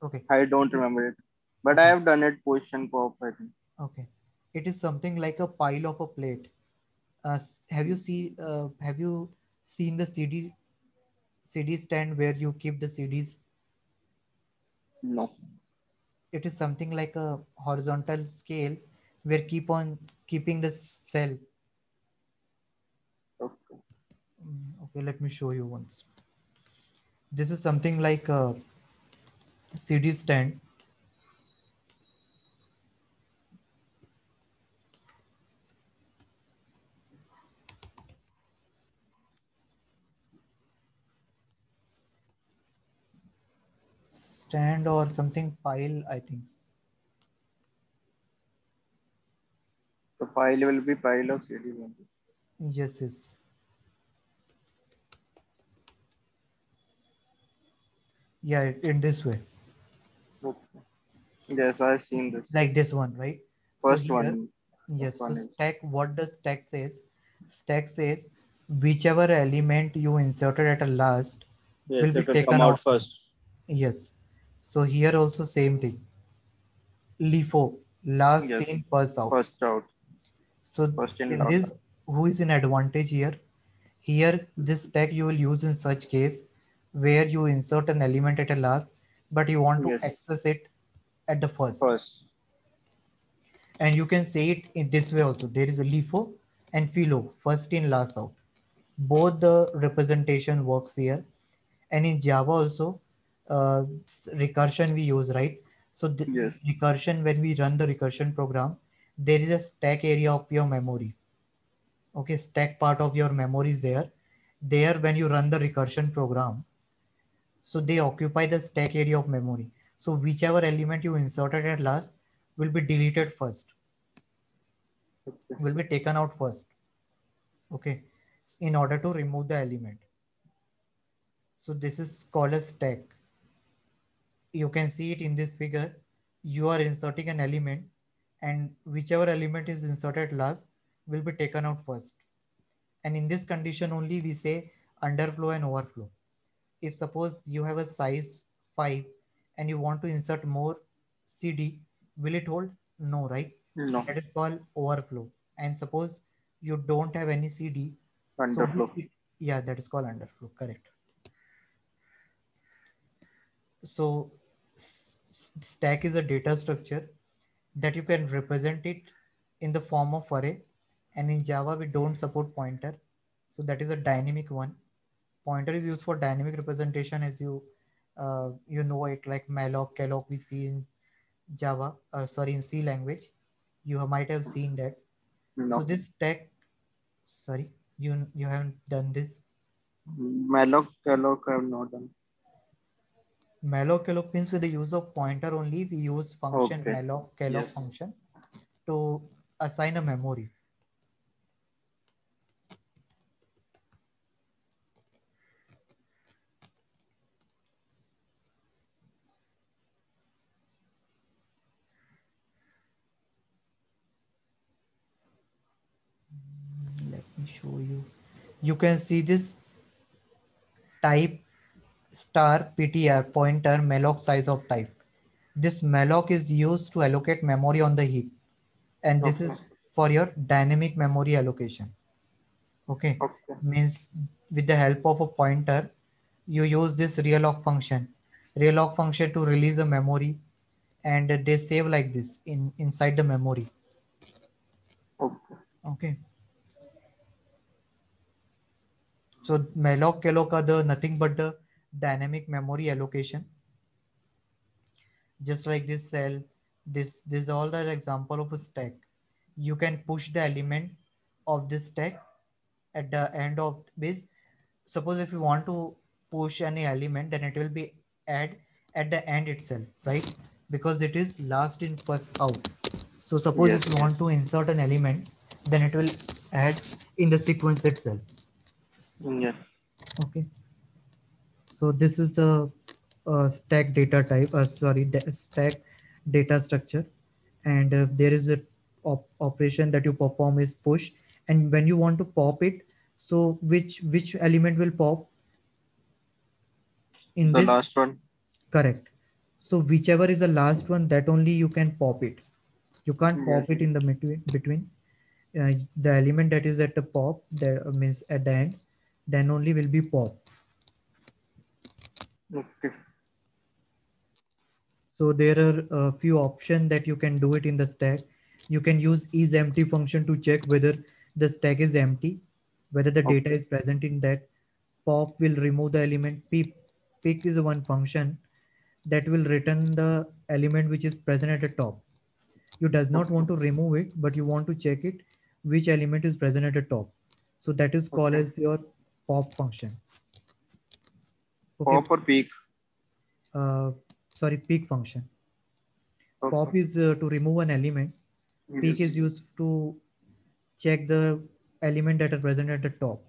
Okay. I It don't is remember it, but I okay. have done it push and pop. I think. Okay. It is something like a pile of a plate. Have you seen the CD stand where you keep the CDs? No. It is something like a horizontal scale where keep on keeping the cell. Okay. Okay, let me show you once. This is something like a CD stand. Stand or something pile, I think. The file will be pile of CDs only. Yes, yes. Yeah, in this way. Okay. Yes, I've seen this. Like this one, right? So First here, one. First yes, so one is stack, what does stack says? Stack says whichever element you inserted at a last yes. will be It will come taken out out first. first. Yes. So here also same thing. LIFO, last Yes. in, first out. First out. So First in, in last this, out. who is in advantage here? Here, this stack you will use in such case where you insert an element at a last, but you want to Yes. access it at the first. First. And you can say it in this way also. There is a LIFO and FILO, first in, last out. Both the representation works here. And in Java also, recursion we use, right? So the Yes. recursion, when we run the recursion program, there is a stack area of your memory. Okay, stack part of your memory is there. There, when you run the recursion program, so they occupy the stack area of memory. So whichever element you inserted at last will be deleted first, Okay. will be taken out first. Okay, in order to remove the element. So this is called a stack. You can see it in this figure. You are inserting an element, and whichever element is inserted last will be taken out first. And in this condition only we say underflow and overflow. If suppose you have a size 5 and you want to insert more CD, will it hold? No, right? No. That is called overflow. And suppose you don't have any CD, so which Underflow. yeah, that is called underflow, correct. So stack is a data structure that you can represent it in the form of array, and in Java we don't support pointer, so that is a dynamic one. Pointer is used for dynamic representation, as you know it, like malloc, calloc we see in Java, sorry, in C language. You might have seen that. So No. this stack, sorry, you haven't done this. Malloc, Calloc, I have not done. Malloc calloc means with the use of pointer only, we use function Okay. malloc calloc Yes. function to assign a memory. Let me show you. You can see this type star ptr pointer malloc size of type. This malloc is used to allocate memory on the heap, and this Okay. is for your dynamic memory allocation. Okay, Okay. means with the help of a pointer, you use this realoc function to release the memory, and they save like this inside the memory. Okay. Okay, so malloc calloc are the nothing but the dynamic memory allocation, just like this cell. This is all the example of a stack. You can push the element of this stack at the end of this. Suppose if you want to push any element, then it will be add at the end itself, right? Because it is last in first out. So suppose if Yes. you want to insert an element, then it will add in the sequence itself. Yes. Okay, so this is the stack data type, sorry, stack data structure. And there is a operation that you perform is push, and when you want to pop it, so which element will pop in The this? last one. Correct. So whichever is the last one, that only you can pop it. You can't Yes. pop it in the between. The element that is at the pop, that means at the end, then only will be pop. Okay. So there are a few options that you can do it in the stack. You can use isEmpty function to check whether the stack is empty, whether the data Okay. is present in that. Pop will remove the element. Pick is one function that will return the element which is present at the top. You does not Okay. want to remove it, but you want to check it which element is present at the top. So that is called Okay. as your pop function. Okay, Pop or peak. uh, sorry, peek function. Okay. Pop is to remove an element. Peek Yes. is used to check the element that are present at the top.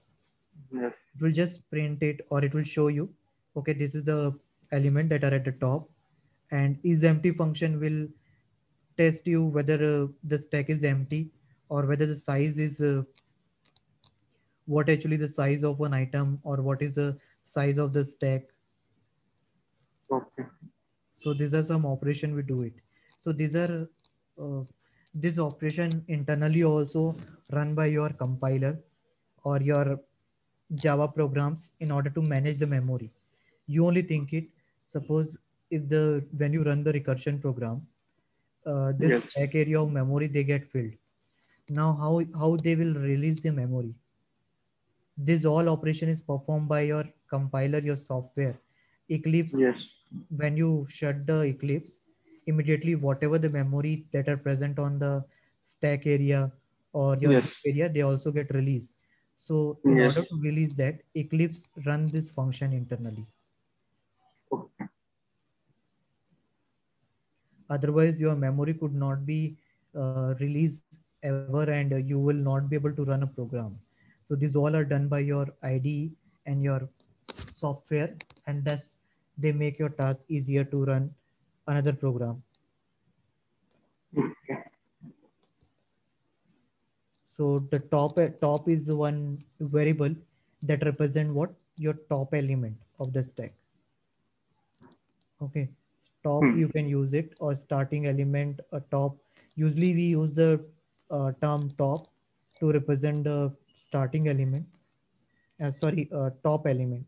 Yes. It will just print it, or it will show you, okay, this is the element that are at the top. And is empty function will test you whether the stack is empty, or whether the size is what actually the size of an item, or what is the size of the stack. Okay. So these are some operation we do it. So these are uh, this operation internally also run by your compiler or your Java programs in order to manage the memory. You only think it. Suppose if the when you run the recursion program, this Yes. stack area of memory they get filled. Now how they will release the memory? This all operation is performed by your compiler, your software. Eclipse, Yes. when you shut the Eclipse, immediately whatever the memory that are present on the stack area or your Yes. heap area, they also get released. So in Yes. order to release that, Eclipse run this function internally. Okay. Otherwise, your memory could not be released ever, and you will not be able to run a program. So these all are done by your IDE and your software, and thus they make your task easier to run another program. Okay. So the top is one variable that represent what? Your top element of the stack. Okay, top Hmm. you can use it, or starting element, a top. Usually we use the term top to represent the starting element. Sorry, top element.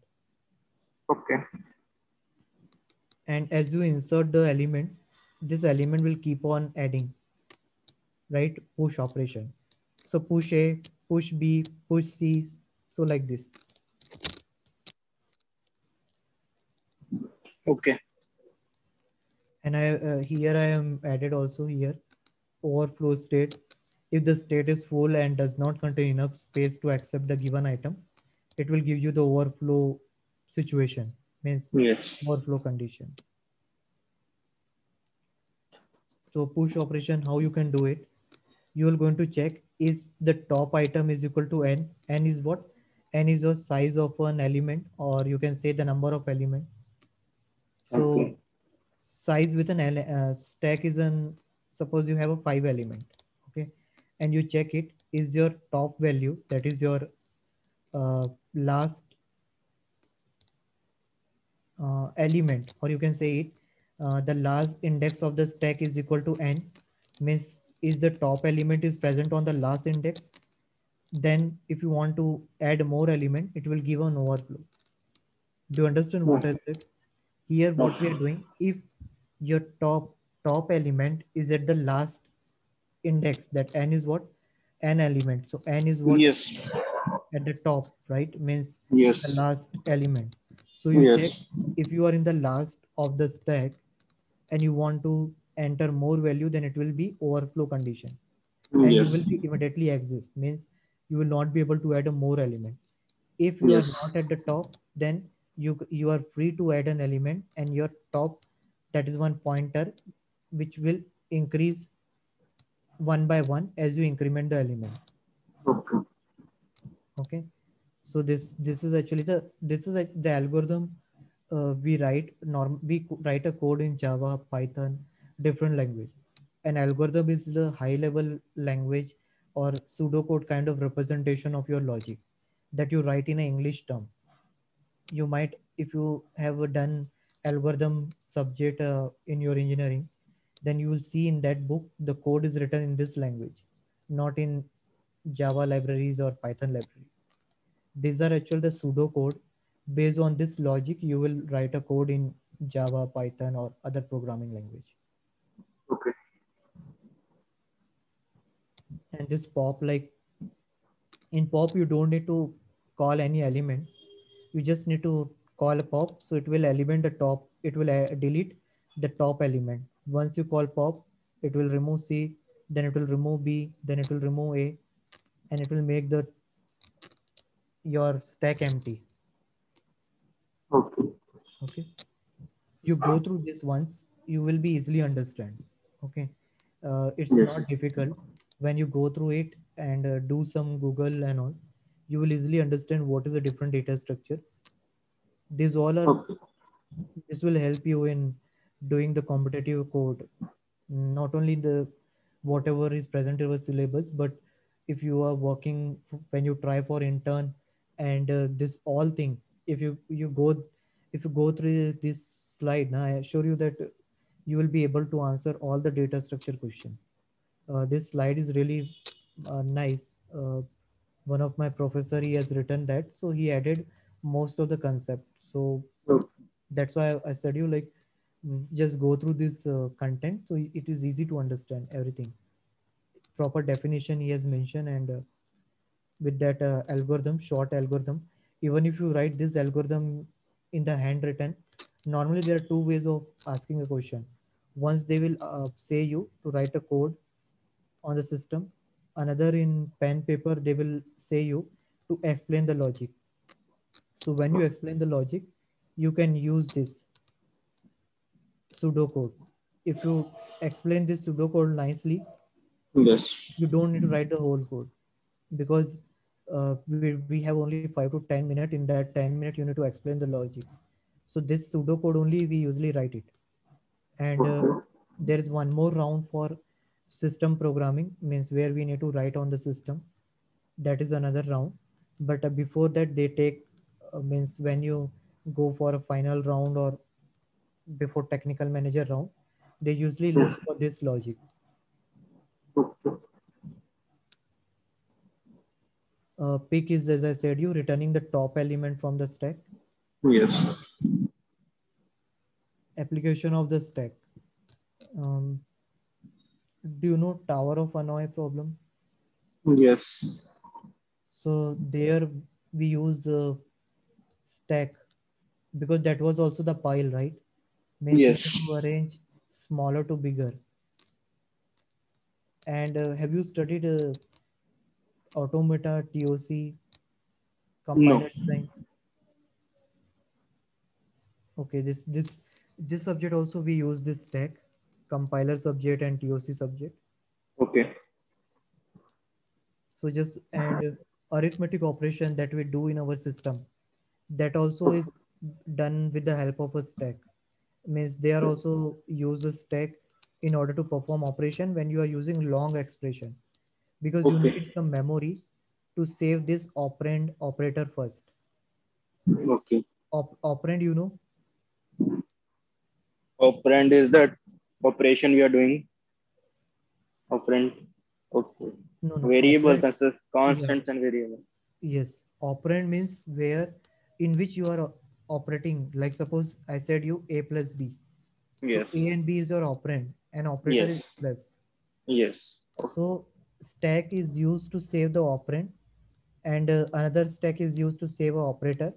Okay. And as you insert the element, this element will keep on adding, right? Push operation. So push A, push B, push C, so like this. Okay. And I here I am added also here overflow state. If the state is full and does not contain enough space to accept the given item, it will give you the overflow situation, means Yes. overflow condition. So push operation, how you can do it? You are going to check, is the top item is equal to n. N is what? N is the size of an element, or you can say the number of element. So Okay. size with an stack is an, suppose you have a 5 element, okay, and you check it, is your top value, that is your last element, or you can say it, the last index of the stack is equal to n, means is the top element is present on the last index. Then if you want to add more element, it will give an overflow. Do you understand what I Okay. said? Here what we are Okay. doing, if your top element is at the last index, that n is what? N element, so n is what? Yes. At the top, right? Means the Yes. last element. So you check, Yes. if you are in the last of the stack and you want to enter more value, then it will be overflow condition, and you Yes. will be immediately exist, means you will not be able to add a more element. If you are Yes. not at the top, then you are free to add an element, and your top, that is one pointer, which will increase one by one as you increment the element. Okay. Okay, so this is actually the algorithm. We write write a code in Java, Python, different language. An algorithm is the high level language or pseudocode kind of representation of your logic that you write in an English term. You might, if you have done algorithm subject in your engineering, then you will see in that book the code is written in this language, not in Java libraries or Python library. These are actually the pseudo code. Based on this logic, you will write a code in Java, Python, or other programming language. Okay. And this pop, like in pop, you don't need to call any element. You just need to call a pop, so it will element the top, it will delete the top element. Once you call pop, it will remove C, then it will remove B, then it will remove A, and it will make the your stack empty. Okay. Okay, you go through this once, you will be easily understand. Okay, it's Yes. not difficult. When you go through it and do some Google and all, you will easily understand what is a different data structure. These all are, Okay. this will help you in doing the competitive code, not only the whatever is present in our syllabus, but if you are working when you try for intern, and this all thing, if you go, if you go through this slide now, I assure you that you will be able to answer all the data structure question. This slide is really nice. One of my professor, he has written that, so he added most of the concept. So Okay. that's why I said you like, just go through this content, so it is easy to understand everything. Proper definition he has mentioned, and with that algorithm, short algorithm, even if you write this algorithm in the handwritten, normally there are two ways of asking a question. Once they will say you to write a code on the system, another in pen paper they will say you to explain the logic. So when you explain the logic, you can use this pseudocode. If you explain this pseudocode nicely, Yes. you don't need to write the whole code, because we have only 5 to 10 minutes. In that 10 minutes, you need to explain the logic. So this pseudocode only we usually write it. And Okay. there is one more round for system programming, means where we need to write on the system. That is another round. but before that they take means when you go for a final round or before technical manager round, they usually look for this logic. Okay. Pick is, as I said, you returning the top element from the stack. Yes. Application of the stack. um, do you know Tower of Hanoi problem? Yes. So there we use stack because that was also the pile, right? Means you have Yes. to arrange smaller to bigger. And have you studied automata, TOC, No. compiler design? Okay, this subject also we use this stack, compiler subject and TOC subject. Okay. So just and arithmetic operation that we do in our system, that also is done with the help of a stack. Means they are also use a stack in order to perform operation when you are using long expression, because you Okay. need some memory to save this operand operator first. Okay. Operand, you know? Operand is that operation we are doing. Operand. Okay. No, no, Variable operand. consists Yeah, constants and variable. yes. Operand means where in which you are operating. Like suppose I said you a plus b. So Yes. a and b is your operand, and operator is Yes. plus. Yes. So stack is used to save the operand, and another stack is used to save a operator,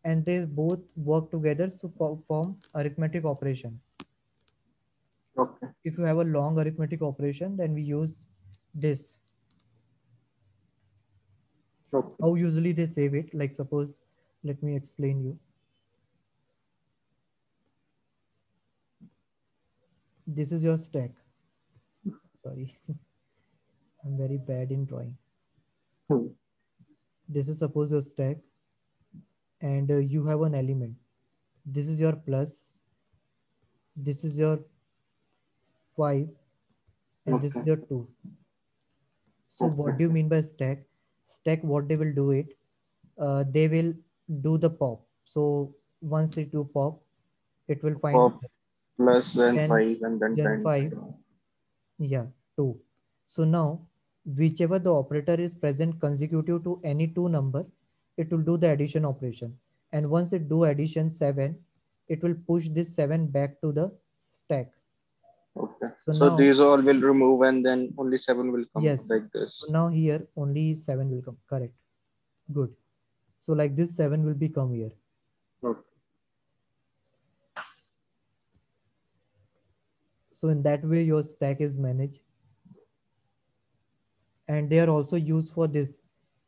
and they both work together to perform arithmetic operation. Okay. If you have a long arithmetic operation, then we use this. Okay. How usually they save it? Like suppose, let me explain you. This is your stack. Sorry, I'm very bad in drawing. Hmm. This is suppose your stack, and you have an element. This is your plus, this is your 5, and this is Okay. your 2. So what do you Okay. mean by stack? Stack, what they will do it, they will do the pop. So once it do pop, it will find Pop plus then Gen 5 and then Gen 10. 5, yeah, 2. So now whichever the operator is present consecutive to any two number, it will do the addition operation. And once it do addition 7, it will push this 7 back to the stack. Okay. So So now, these all will remove and then only 7 will come yes. like So this. now here only 7 will come. Correct. Good. So like this 7 will become here. Okay. So in that way your stack is managed, and they are also used for this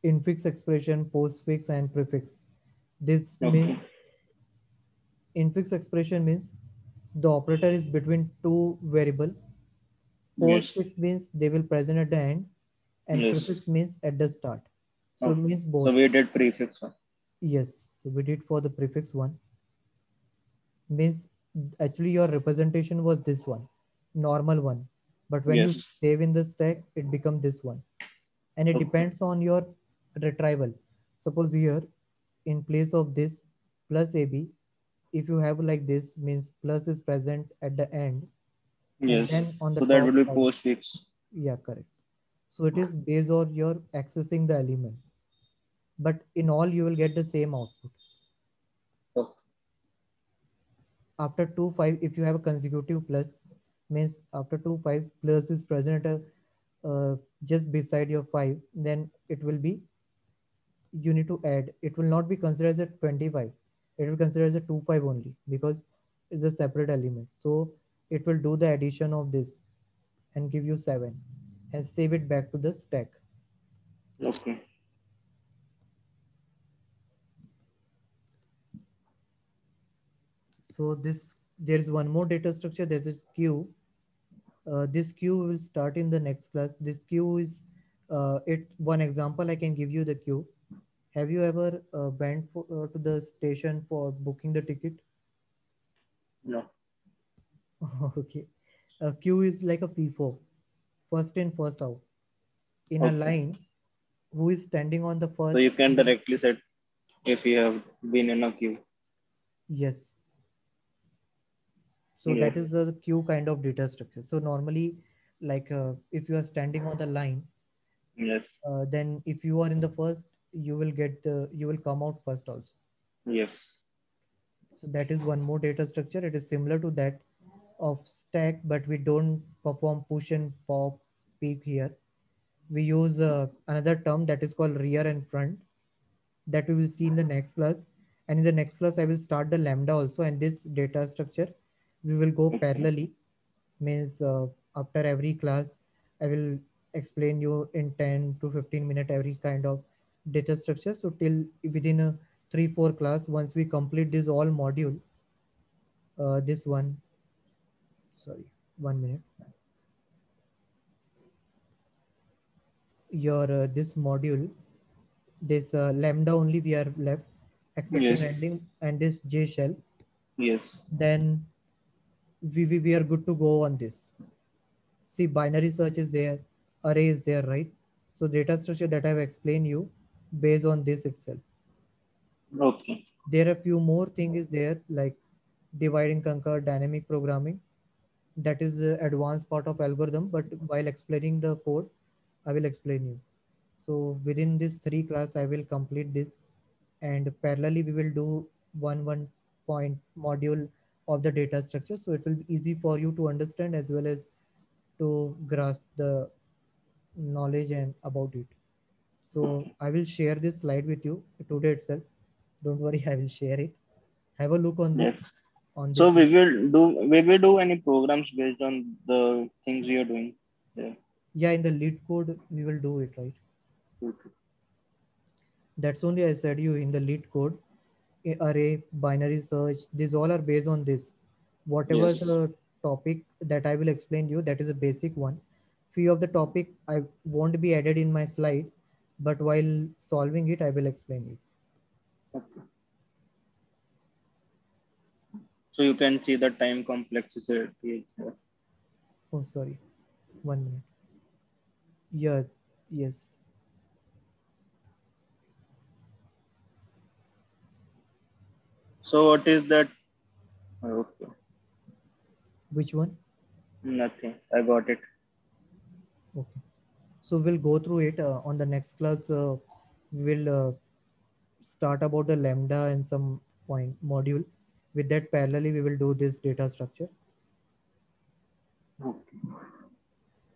infix expression, postfix and prefix. This means Okay. infix expression means the operator is between two variable. Yes. Postfix means they will present at the end, and Yes. prefix means at the start. So it Okay. means So both. we did prefix one. Yes. So we did for the prefix one. Means actually your representation was this one, normal one. But when you Yes. save in the stack, it becomes this one. And it Okay. depends on your retrieval. Suppose here, in place of this plus AB, if you have like this, means plus is present at the end, and Yes. then on the So that top will be side, postfix. yeah, correct. So it is based on your accessing the element, but in all you will get the same output. Okay. After 2 5, if you have a consecutive plus, means after 2 5 plus is present at a, just beside your 5, then it will be, you need to add, it will not be considered as a 25, it will consider as a 25 only, because it's a separate element. So it will do the addition of this and give you 7 and save it back to the stack. Okay. So this, there is one more data structure, this is queue. This queue will start in the next class. This queue is it one example I can give you the queue. Have you ever went to the station for booking the ticket? No. Okay. A queue is like a FIFO, first in, first out. In a Okay. line, who is standing on the So first you can will, directly set if you have been in a queue. yes. So Yes. that is the queue kind of data structure. So normally, like if you are standing on the line, Yes. then if you are in the first, you will come out first also. Yes. So that is one more data structure. It is similar to that of stack, but we don't perform push and pop peek here. We use another term that is called rear and front, that we will see in the next class. And in the next class, I will start the lambda also, and this data structure we will go Okay. parallelly. Means after every class, I will explain you in 10 to 15 minute every kind of data structure. So till within a 3 4 class, once we complete this all module, this one, sorry, 1 minute, your this module, this lambda only we are left, exception Yes. handling and this J shell, Yes. then we are good to go on this. See, binary search is there, array is there, right? So data structure that I've explained you based on this itself. Okay. There are few more thing is there like divide and conquer, dynamic programming. That is the advanced part of algorithm, but while explaining the code, I will explain you. So within this three class, I will complete this, and parallelly we will do one point module of the data structure. So it will be easy for you to understand as well as to grasp the knowledge and about it. So Okay. I will share this slide with you today itself. Don't worry, I will share it. Have a look on Yes. this, on So this slide. we will do any programs based on the things you're doing. Yeah. Yeah, in the lead code we will do it, right? Okay. That's only I said you in the lead code, array, binary search. These all are based on this. Whatever Yes. the topic that I will explain you, that is a basic one. Few of the topic I won't be added in my slide, but while solving it, I will explain it. Okay. So you can see the time complexity. Oh, sorry, 1 minute. Yeah, yes. So what is that? Okay. Which one? Nothing. I got it. Okay. So we'll go through it on the next class. We'll start about the lambda and some point module. With that parallelly, we will do this data structure. Okay.